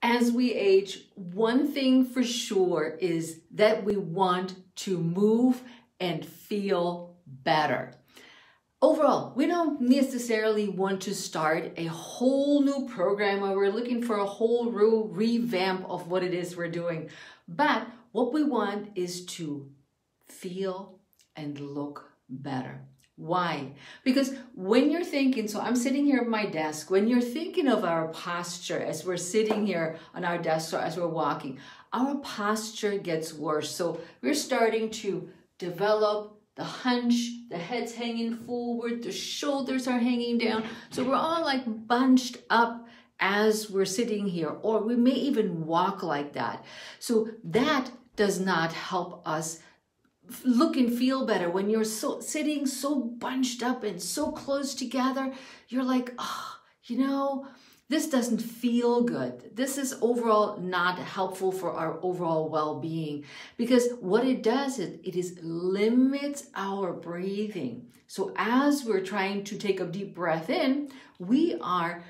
As we age, one thing for sure is that we want to move and feel better. Overall, we don't necessarily want to start a whole new program where we're looking for a whole revamp of what it is we're doing. But what we want is to feel and look better. Why? Because when you're thinking, so I'm sitting here at my desk, when you're thinking of our posture as we're sitting here on our desk or as we're walking, our posture gets worse. So we're starting to develop the hunch, the head's hanging forward, the shoulders are hanging down. So we're all like bunched up as we're sitting here, or we may even walk like that. So that does not help us look and feel better. When you're sitting so bunched up and so close together, you're like, oh, this doesn't feel good. This is overall not helpful for our overall well-being, because what it does is it limits our breathing. So as we're trying to take a deep breath in, we are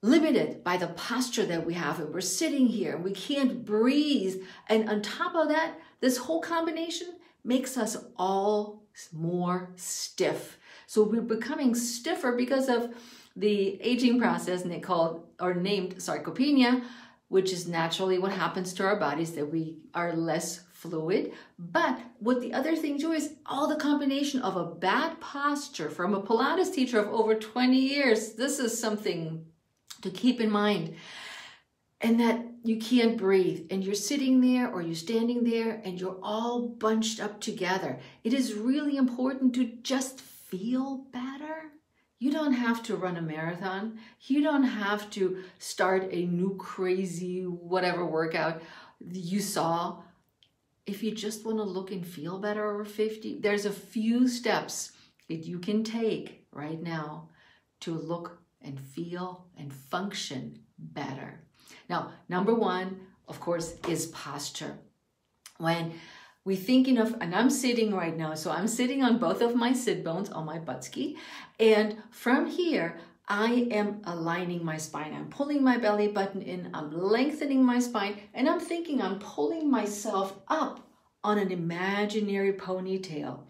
limited by the posture that we have, and we're sitting here and we can't breathe. And on top of that, this whole combination makes us all more stiff. So we're becoming stiffer because of the aging process, and named sarcopenia, which is naturally what happens to our bodies, that we are less fluid. But what the other thing too is all the combination of a bad posture from a Pilates teacher of over 20 years. This is something to keep in mind. And that you can't breathe, and you're sitting there or you're standing there and you're all bunched up together. It is really important to just feel better. You don't have to run a marathon. You don't have to start a new crazy whatever workout you saw. If you just want to look and feel better over 50, there's a few steps that you can take right now to look and feel and function better. Now, number one, of course, is posture. When we're thinking of, and I'm sitting right now, so I'm sitting on both of my sit bones on my buttski, and from here, I am aligning my spine. I'm pulling my belly button in, I'm lengthening my spine, and I'm thinking I'm pulling myself up on an imaginary ponytail.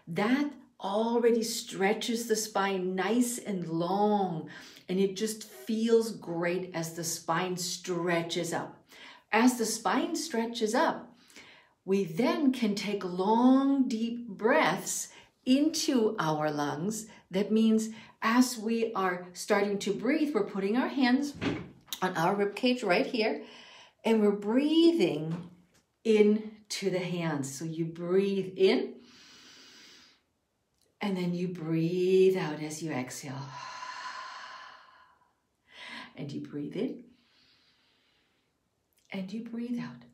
That already stretches the spine nice and long, and it just feels great as the spine stretches up. As the spine stretches up, we then can take long, deep breaths into our lungs. That means as we are starting to breathe, we're putting our hands on our rib cage right here, and we're breathing into the hands. So you breathe in, and then you breathe out as you exhale. And you breathe in, and you breathe out.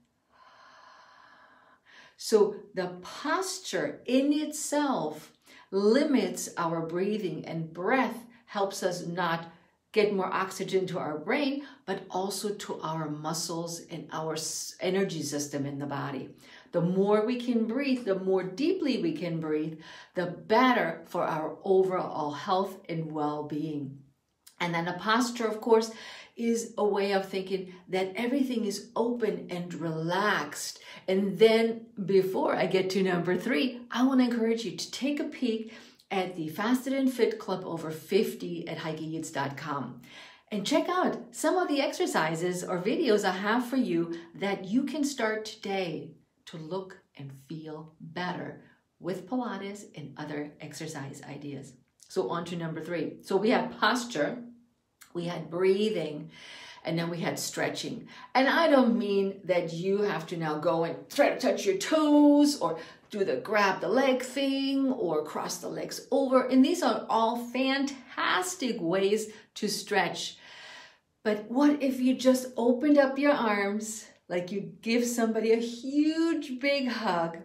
So the posture in itself limits our breathing, and breath helps us not get more oxygen to our brain, but also to our muscles and our energy system in the body. The more we can breathe, the more deeply we can breathe, the better for our overall health and well-being. And then a posture, of course, is a way of thinking that everything is open and relaxed. And then before I get to number three, I want to encourage you to take a peek at the Fasted and Fit Club over 50 at heikeyates.com and check out some of the exercises or videos I have for you that you can start today to look and feel better with Pilates and other exercise ideas. So on to number three. So we had posture, we had breathing, and then we had stretching. And I don't mean that you have to now go and try to touch your toes or do the grab the leg thing or cross the legs over. And these are all fantastic ways to stretch. But what if you just opened up your arms like you give somebody a huge big hug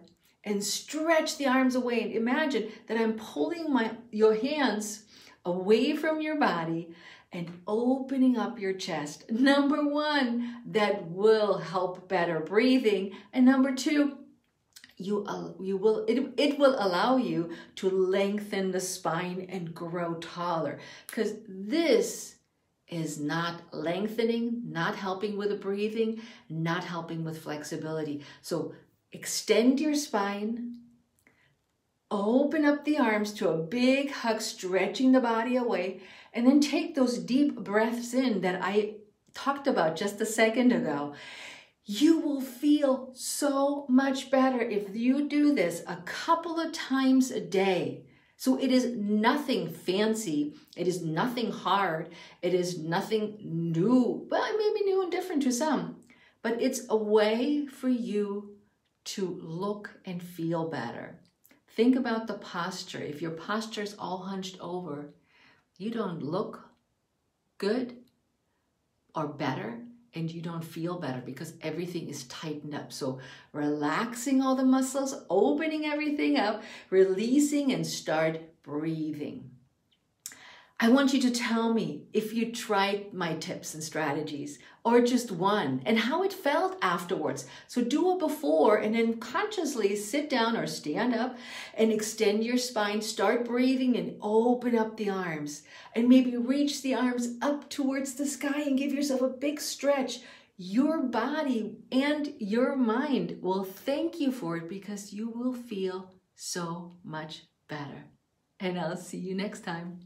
and stretch the arms away, and imagine that I'm pulling your hands away from your body and opening up your chest. Number one, that will help better breathing. And number two, it will allow you to lengthen the spine and grow taller, because this is not lengthening, not helping with the breathing, not helping with flexibility. So extend your spine, open up the arms to a big hug, stretching the body away, and then take those deep breaths in that I talked about just a second ago. You will feel so much better if you do this a couple of times a day. So it is nothing fancy. It is nothing hard. It is nothing new. Well, it may be new and different to some, but it's a way for you to look and feel better. Think about the posture. If your posture is all hunched over, you don't look good or better, and you don't feel better because everything is tightened up. So relaxing all the muscles, opening everything up, releasing, and start breathing. I want you to tell me if you tried my tips and strategies, or just one, and how it felt afterwards. So do it before, and then consciously sit down or stand up and extend your spine. Start breathing and open up the arms, and maybe reach the arms up towards the sky and give yourself a big stretch. Your body and your mind will thank you for it because you will feel so much better. And I'll see you next time.